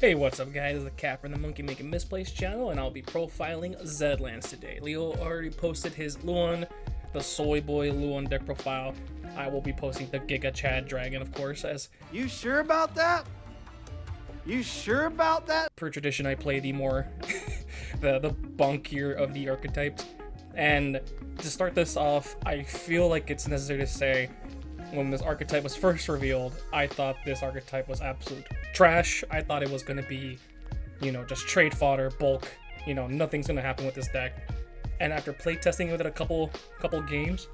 Hey, what's up guys, it's the Cat from the Monkey Making Misplaced channel, and I'll be profiling Zedhlans today. Leo already posted his Leuhan, the Soy Boy Leuhan deck profile. I will be posting the Giga Chad Dragon, of course, as... You sure about that? You sure about that? Per tradition, I play the more... the bonkier of the archetypes. And to start this off, I feel like it's necessary to say, when this archetype was first revealed, I thought this archetype was absolute trash. I thought it was going to be, just trade fodder, bulk, nothing's going to happen with this deck. And after playtesting with it a couple games,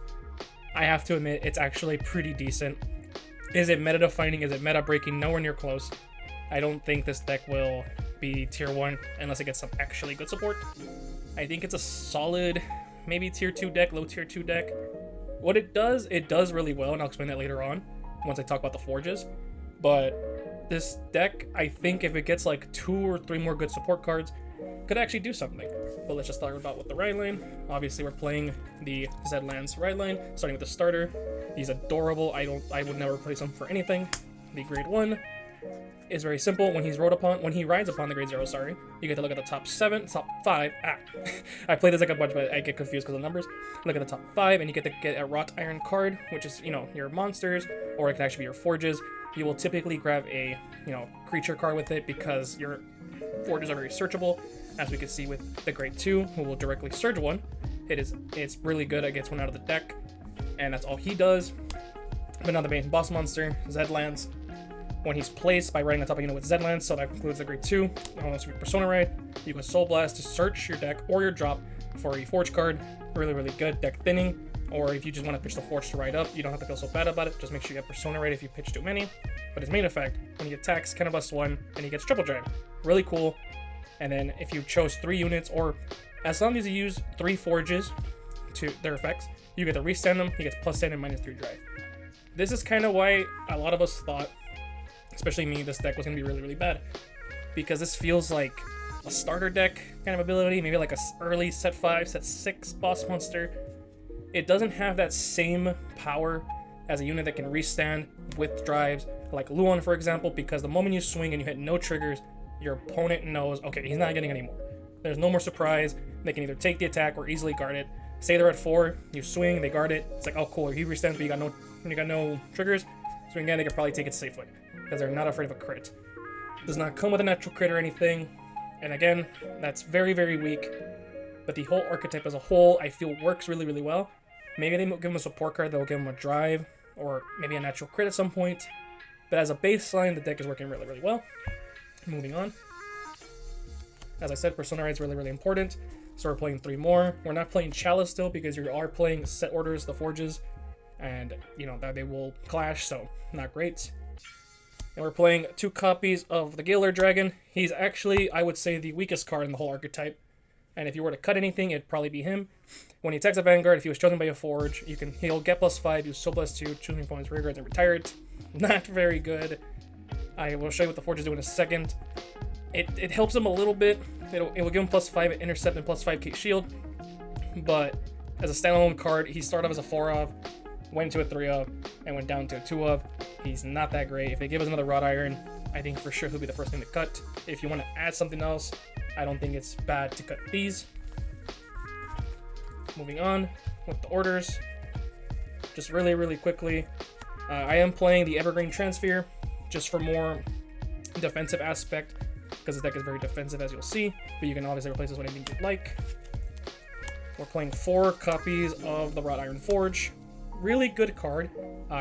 I have to admit it's actually pretty decent. Is it meta defining? Is it meta breaking? Nowhere near close. I don't think this deck will be tier 1 unless it gets some actually good support. I think it's a solid, maybe tier 2 deck, low tier 2 deck. What it does really well, and I'll explain that later on once I talk about the forges. But this deck, I think if it gets like 2 or 3 more good support cards, could actually do something. But let's just start about with the ride line. Obviously, we're playing the Zedhlans ride line, starting with the starter. He's adorable. I would never replace him for anything. The grade 1 is very simple. When he rides upon the grade 0, you get to look at the top 5. I play this like a bunch, but I get confused because of the numbers. Look at the top 5, and you get to get a Wrought Iron card, which is, your monsters, or it can actually be your forges. You will typically grab a, creature card with it because your forges are very searchable, as we can see with the grade 2, who will directly surge one. It's really good. It gets one out of the deck, and that's all he does. But now the main boss monster, Zedhlans. When he's placed by riding on top of with Zedhlans, so that concludes the grade 2. Unless we Persona Ride, you can Soul Blast to search your deck or your drop for a Forge card. Really, really good deck thinning. Or if you just want to pitch the Forge to ride up, you don't have to feel so bad about it. Just make sure you get Persona Ride if you pitch too many. But his main effect, when he attacks, Counterblast 1, and he gets Triple Drive. Really cool. And then if you chose 3 units, or as long as you use 3 Forges to their effects, you get to restand them. He gets +10 and -3 drive. This is kind of why a lot of us thought, especially me, this deck was going to be really, really bad. Because this feels like a starter deck kind of ability, maybe like a early set 5, set 6 boss monster. It doesn't have that same power as a unit that can restand with drives, like Leuhan, for example, because the moment you swing and you hit no triggers, your opponent knows, okay, he's not getting any more. There's no more surprise. They can either take the attack or easily guard it. Say they're at 4, you swing, they guard it. It's like, oh cool, he restands, but you got no triggers. So again, they could probably take it safely, because they're not afraid of a crit. Does not come with a natural crit or anything, and again, that's very, very weak. But the whole archetype as a whole, I feel works really, really well. Maybe they give him a support card that will give him a drive, or maybe a natural crit at some point. But as a baseline, the deck is working really, really well. Moving on. As I said, Persona Ride is really, really important. So we're playing 3 more. We're not playing Chalice still, because you are playing set orders, the Forges, and that they will clash, so not great. And we're playing 2 copies of the Galar Dragon. He's actually, I would say, the weakest card in the whole archetype. And if you were to cut anything, it'd probably be him. When he attacks a Vanguard, if he was chosen by a Forge, he'll get +5, use Soul Blast 2, choose from his rear guards, and retire it. Not very good. I will show you what the Forges do in a second. It helps him a little bit. It will give him +5 at intercept and +5k shield. But as a standalone card, he started off as a 4 of, went to a 3 of, and went down to a 2 of. He's not that great. If they give us another Wrought Iron, I think for sure he'll be the first thing to cut. If you want to add something else, I don't think it's bad to cut these. Moving on with the orders. Just really, really quickly. I am playing the Evergreen Transfer just for more defensive aspect, because this deck is very defensive, as you'll see. But you can obviously replace this with anything you'd like. We're playing 4 copies of the Wrought Iron Forge. Really good card.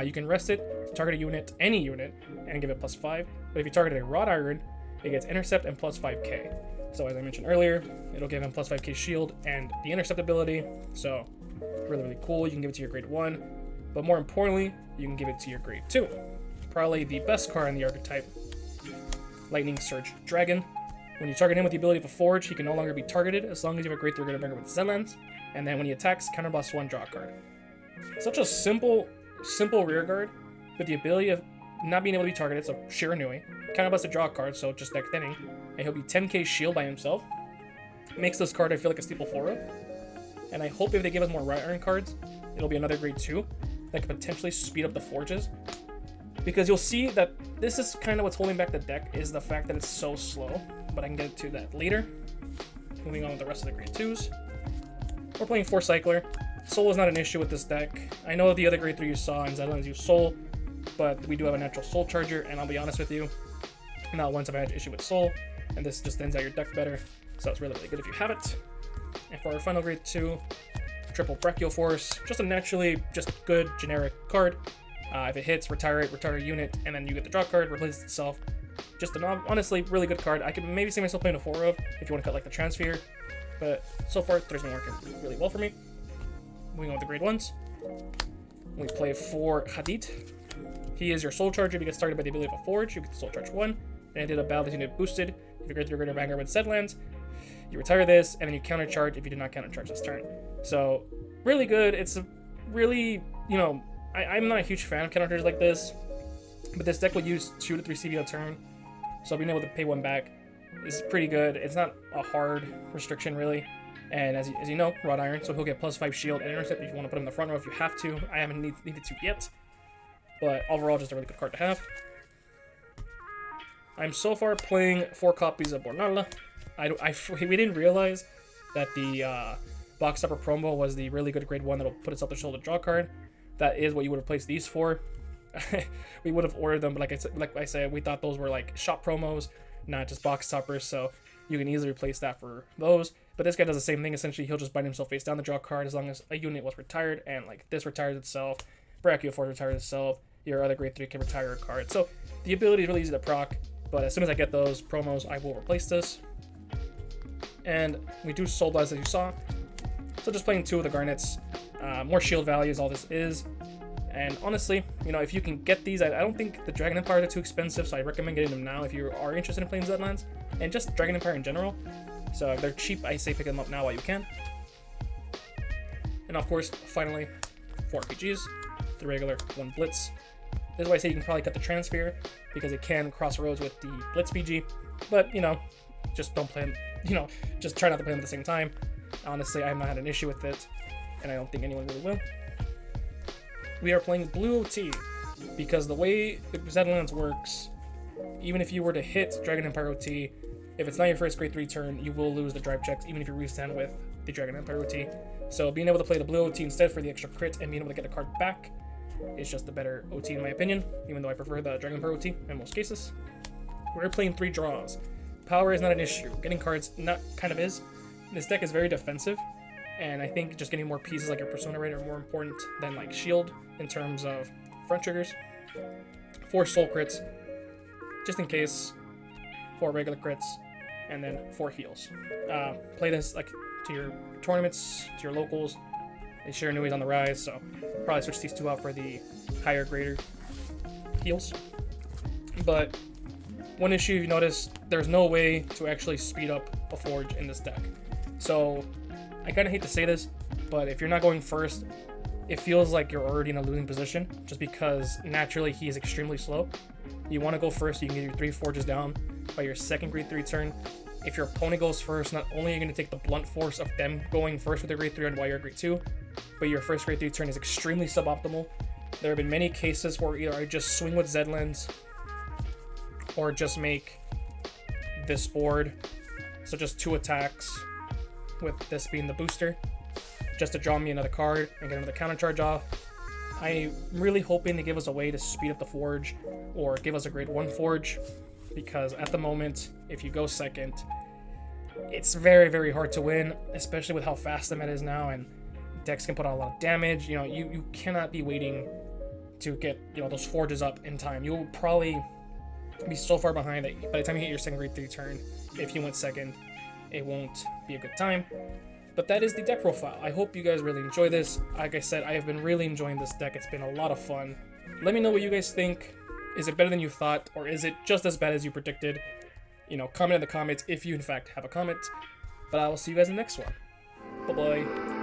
You can rest it, target a unit, any unit, and give it +5. But if you target a Wrought Iron, it gets intercept and +5k. So as I mentioned earlier, it'll give him +5k shield and the intercept ability. So really, really cool. You can give it to your grade 1, but more importantly, you can give it to your grade 2. Probably the best card in the archetype, Lightning Surge Dragon. When you target him with the ability of a Forge, he can no longer be targeted as long as you have a grade 3 Greater Vanguard with Zedhlans. And then when he attacks, Counterblast 1, draw a card. Such a simple rear guard, with the ability of not being able to be targeted, so Shiranui. Counterblast to draw a card, so just deck thinning. And he'll be 10k shield by himself. Makes this card, I feel like, a staple 4-of. And I hope if they give us more Wrought Iron cards, it'll be another grade 2 that could potentially speed up the Forges. because you'll see that this is kind of what's holding back the deck, is the fact that it's so slow, but I can get to that later. Moving on with the rest of the grade 2s. We're playing 4 Cycler. Soul is not an issue with this deck. I know the other grade 3 you saw in Zedhlans use Soul, but we do have a natural Soul Charger, and I'll be honest with you, not once have I had an issue with Soul, and this just ends out your deck better, so it's really, really good if you have it. And for our final grade 2, triple Brachial Force, just a naturally just good generic card. If it hits, retire it, retire a unit, and then you get the draw card, replaces itself. Just an honestly really good card. I could maybe see myself playing a 4 of if you want to cut like the Transfer, but so far there's been working really well for me. Moving on with the grade 1s, we play 4 Hadid. He is your Soul Charger. If you get started by the ability of a Forge, you get the Soul Charge 1. And at the end of the battle, this unit boosted. If you grade 3 greater Vanguard with Zedhlans, you retire this, and then you countercharge if you did not countercharge this turn. So, really good. It's a really, you know, I'm not a huge fan of countercharges like this, but this deck will use 2 to 3 CVO a turn, so being able to pay 1 back is pretty good. It's not a hard restriction, really. And as you know, Wrought Iron, so he'll get +5 shield and intercept if you want to put him in the front row if you have to. I haven't needed to yet, but overall, just a really good card to have. I'm so far playing 4 copies of Bornala. We didn't realize that the box upper promo was the really good grade 1 that'll put itself to shoulder draw card. That is what you would have placed these for. We would have ordered them, but like I said, we thought those were like shop promos, not just box toppers, so you can easily replace that for those. But this guy does the same thing. Essentially, he'll just bind himself face down the draw card as long as a unit was retired, and like this retires itself, Brachial Force retires itself, your other grade 3 can retire a card. So the ability is really easy to proc, but as soon as I get those promos, I will replace this. And we do Soul Blast as you saw. So just playing 2 of the Garnets, more shield value is all this is. And honestly, you know, if you can get these, I don't think the Dragon Empires are too expensive, so I recommend getting them now if you are interested in playing Zedhlans, and just Dragon Empire in general. So if they're cheap, I say pick them up now while you can. And of course, finally, 4 RPGs, 3 regular, 1 Blitz. This is why I say you can probably cut the Transfer, because it can cross roads with the Blitz PG, but, you know, just don't play them, you know, just try not to play them at the same time. Honestly, I have not had an issue with it, and I don't think anyone really will. We are playing Blue OT, because the way Zedhlans works, even if you were to hit Dragon Empire OT, if it's not your first grade 3 turn, you will lose the drive checks, even if you restand with the Dragon Empire OT. So being able to play the Blue OT instead for the extra crit and being able to get a card back is just the better OT in my opinion, even though I prefer the Dragon Empire OT in most cases. We're playing 3 draws. Power is not an issue. Getting cards kind of is. This deck is very defensive, and I think just getting more pieces like your Persona Rate are more important than like Shield in terms of front triggers. 4 Soul crits, just in case. 4 regular crits, and then 4 heals. Play this like to your tournaments, to your locals. Shiranui is on the rise, so probably switch these 2 out for the higher grader heals. But one issue you notice, there's no way to actually speed up a Forge in this deck. So I kind of hate to say this, but if you're not going first, it feels like you're already in a losing position, just because naturally he is extremely slow. You want to go first, so you can get your 3 Forges down by your second grade 3 turn. If your opponent goes first, not only are you going to take the blunt force of them going first with their grade 3 and while you're grade 2, but your first grade 3 turn is extremely suboptimal. There have been many cases where either I just swing with Zedhlans or just make this board, so just 2 attacks with this being the booster, just to draw me another card and get another counter charge off. I'm really hoping to give us a way to speed up the Forge or give us a grade 1 Forge, because at the moment, if you go second, it's very, very hard to win, especially with how fast the meta is now, and decks can put out a lot of damage. You know, you cannot be waiting to get, you know, those Forges up in time. You'll probably be so far behind that by the time you hit your second grade 3 turn, if you went second, it won't be a good time. But that is the deck profile. I hope you guys really enjoy this. Like I said, I have been really enjoying this deck. It's been a lot of fun. Let me know what you guys think. Is it better than you thought, or is it just as bad as you predicted? You know, comment in the comments if you in fact have a comment. But I will see you guys in the next one. Bye-bye.